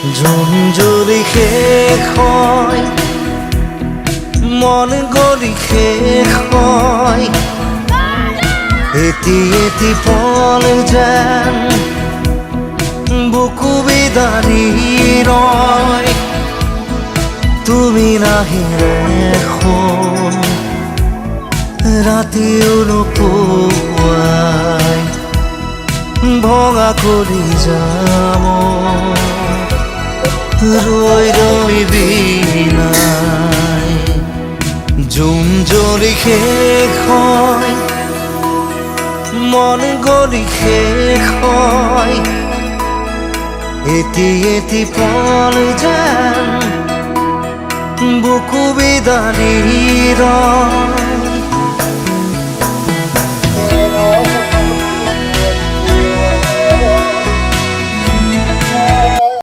June যদি শেষ হয়, মন গলি শেষ হয়, এটি এটি পল যেন বুকু বিদাৰি ৰয়। তুমি নাহিলে এখন ৰাতিও নোপোৱাই ভঙা কৰি যাম ৰৈ ৰৈ বিনাই। জুন যদি শেষ হয়, মন গলি শেষ হয়, এটি এটি পল যেন বুকু বিদাৰি ৰয়।